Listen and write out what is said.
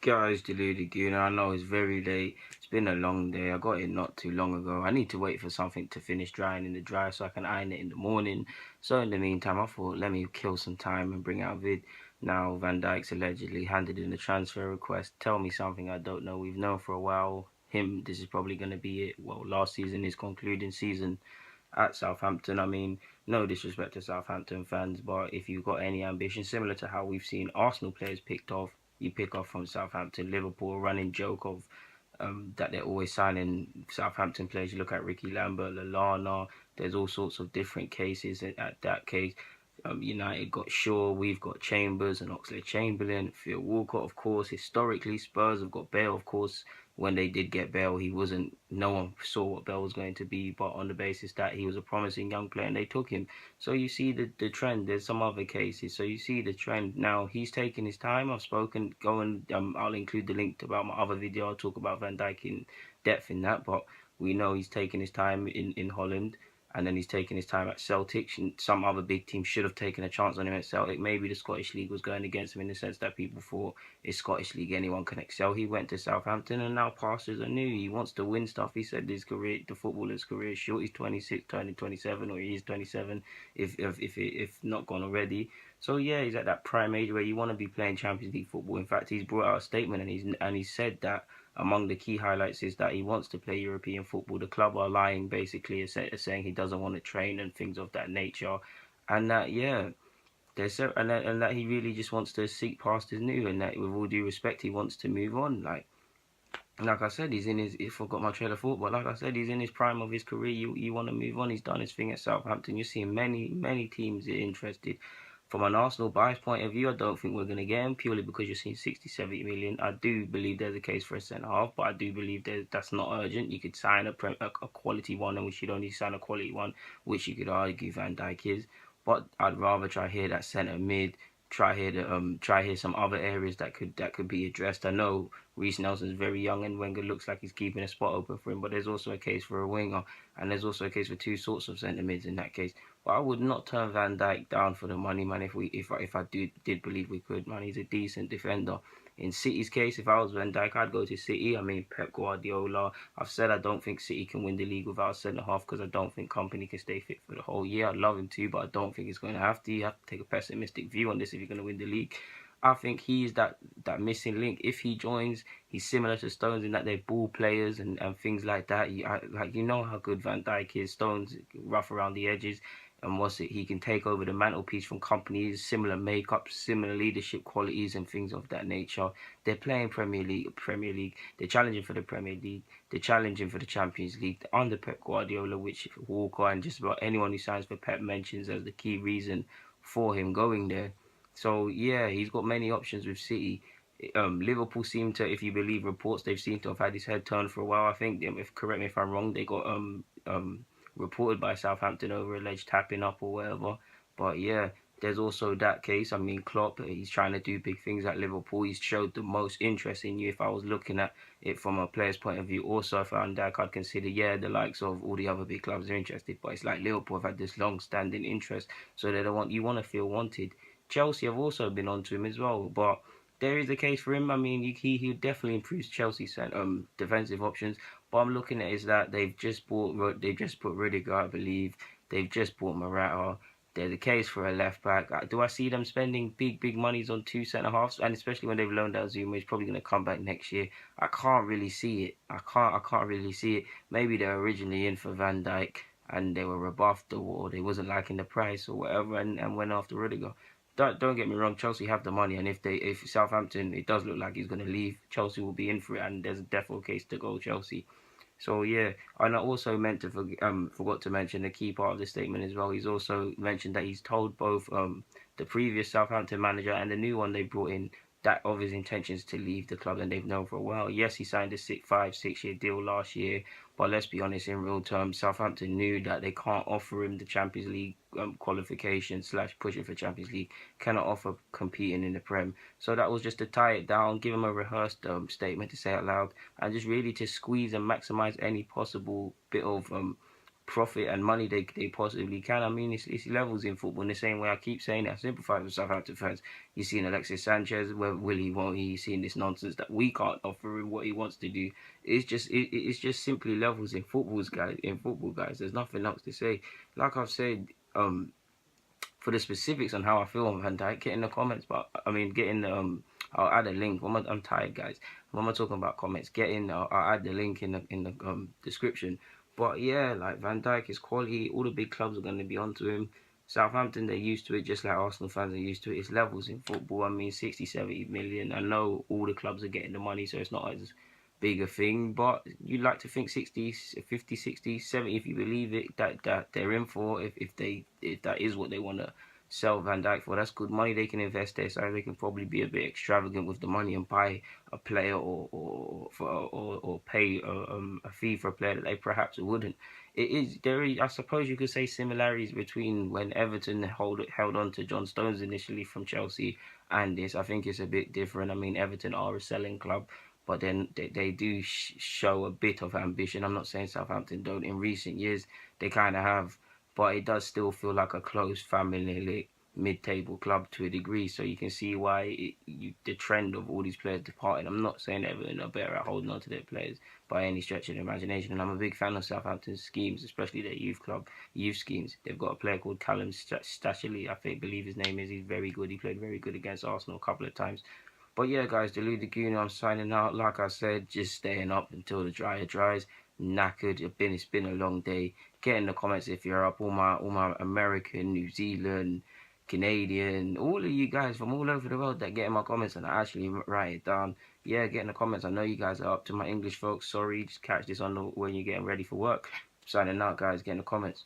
Guys, deluded Goon. I know it's very late. It's been a long day. I got it not too long ago. I need to wait for something to finish drying in the dryer so I can iron it in the morning. So in the meantime, I thought let me kill some time and bring out a vid. Now Van Dijk's allegedly handed in a transfer request. Tell me something I don't know. We've known for a while. This is probably going to be it. Well, last season is concluding season at Southampton. I mean, no disrespect to Southampton fans, but if you've got any ambition, similar to how we've seen Arsenal players picked off, you pick off from Southampton. Liverpool, a running joke of that they're always signing Southampton players. You look at Ricky Lambert, Lallana. There's all sorts of different cases at that case. United got Shaw, we've got Chambers and Oxlade-Chamberlain, Phil Walcott, of course. Historically, Spurs have got Bale, of course. When they did get Bale, he wasn't. No one saw what Bale was going to be, but on the basis that he was a promising young player, and they took him. So you see the trend. There's some other cases, so you see the trend. Now he's taking his time. I've spoken. Go and I'll include the link about my other video. I'll talk about Van Dijk in depth in that, but we know he's taking his time in Holland, and then he's taking his time at Celtic. Some other big team should have taken a chance on him at Celtic. Maybe the Scottish League was going against him in the sense that people thought it's Scottish League, anyone can excel. He went to Southampton, and now pastures are new. He wants to win stuff. He said his career, the footballer's career, is short. He's 26, turning 27, or he is 27, if not gone already. So yeah, he's at that prime age where you want to be playing Champions League football. In fact, he's brought out a statement, and he said that among the key highlights is that he wants to play European football. The club are lying basically, saying he doesn't want to train and things of that nature, and that yeah, and that he really just wants to seek past his new, and that with all due respect, he wants to move on. Like I said, he's in his. I forgot my trailer thought, but like I said, he's in his prime of his career. You want to move on. He's done his thing at Southampton. You're seeing many teams are interested. From an Arsenal bias point of view, I don't think we're going to get him purely because you're seeing 60, 70 million. I do believe there's a case for a centre half, but I do believe that's not urgent. You could sign a quality one, and we should only sign a quality one, which you could argue Van Dijk is. But I'd rather try here that centre mid, try here some other areas that could be addressed. I know Reece Nelson's very young, and Wenger looks like he's keeping a spot open for him, but there's also a case for a winger, and there's also a case for two sorts of centre mids in that case. But I would not turn Van Dijk down for the money, man. If I did believe we could, man, he's a decent defender. In City's case, if I was Van Dijk, I'd go to City. I mean, Pep Guardiola. I've said I don't think City can win the league without a centre half because I don't think Company can stay fit for the whole year. I'd love him to, but I don't think it's going to have to. You have to take a pessimistic view on this if you're going to win the league. I think he's that missing link. If he joins, he's similar to Stones in that they're ball players and things like that. You know how good Van Dijk is. Stones rough around the edges, and he can take over the mantelpiece from companies, similar makeup, similar leadership qualities and things of that nature. They're playing Premier League. They're challenging for the Premier League. They're challenging for the Champions League under Pep Guardiola, which Walker and just about anyone who signs for Pep mentions as the key reason for him going there. So yeah, he's got many options with City. Liverpool seem to, if you believe reports, they've seemed to have had his head turned for a while. I think, if correct me if I'm wrong, they got reported by Southampton over alleged tapping up or whatever. But yeah, there's also that case. I mean, Klopp, he's trying to do big things at Liverpool. He's showed the most interest in you. If I was looking at it from a player's point of view, also if I'm Dijk, I'd consider, yeah, the likes of all the other big clubs are interested. But it's like Liverpool have had this long-standing interest, so they don't want you want to feel wanted. Chelsea have also been onto him as well, but there is a case for him. I mean, he definitely improves Chelsea's defensive options. But I'm looking at is that they've just put Rudiger, I believe. They've just bought Morata. There's a case for a left back. Do I see them spending big monies on two centre halves? And especially when they've loaned out Zuma, he's probably going to come back next year. I can't really see it. I can't really see it. Maybe they're originally in for Van Dijk and they were rebuffed, or they wasn't liking the price or whatever, and went after Rudiger. Don't get me wrong, Chelsea have the money, and if Southampton, it does look like he's going to leave, Chelsea will be in for it, and there's a definite case to go Chelsea. So yeah, and I also meant to forgot to mention the key part of the statement as well. He's also mentioned that he's told both the previous Southampton manager and the new one they brought in that of his intentions to leave the club, and they've known for a while. Yes, he signed a 5-6 year deal last year, but let's be honest, in real terms, Southampton knew that they can't offer him the Champions League qualification / pushing for Champions League, cannot offer competing in the Prem. So that was just to tie it down, give him a rehearsed statement to say out loud, and just really to squeeze and maximise any possible bit of profit and money they possibly can. I mean, it's levels in football in the same way I keep saying it. I sympathise with Southampton fans. You've seen Alexis Sanchez, where will he, won't he? You've seen this nonsense that we can't offer him what he wants to do. It's just simply levels in footballs, guys. In football, guys, there's nothing else to say. Like I've said, for the specifics on how I feel on Van Dijk, get in the comments. But I mean, get in the I'll add a link. I'm tired, guys. When I'm talking about comments, get in. I'll add the link in the description. But yeah, like Van Dijk is quality. All the big clubs are going to be onto him. Southampton, they're used to it, just like Arsenal fans are used to it. It's levels in football. I mean, 60, 70 million. I know all the clubs are getting the money, so it's not as big a thing. But you'd like to think 60, 50, 60, 70, if you believe it, that they're in for. If that is what they want to sell Van Dijk for, that's good money they can invest there. So they can probably be a bit extravagant with the money and buy a player or pay a fee for a player that they perhaps wouldn't. I suppose you could say, similarities between when Everton held on to John Stones initially from Chelsea and this. I think it's a bit different. I mean, Everton are a selling club, but then they do show a bit of ambition. I'm not saying Southampton don't. In recent years, they kind of have, but it does still feel like a close family mid-table club to a degree. So you can see why the trend of all these players departing. I'm not saying Everton are better at holding on to their players by any stretch of the imagination, and I'm a big fan of Southampton's schemes, especially their youth schemes. They've got a player called Callum Stachely, believe his name is. He's very good. He played very good against Arsenal a couple of times. But yeah, guys, the Lugano, I'm signing out. Like I said, just staying up until the dryer dries. Knackered. It's been a long day. Get in the comments if you're up. All my American, New Zealand, Canadian, all of you guys from all over the world that get in my comments and I actually write it down. Yeah, get in the comments. I know you guys are up. To my English folks, sorry, just catch this on when you're getting ready for work. Signing out, guys. Get in the comments.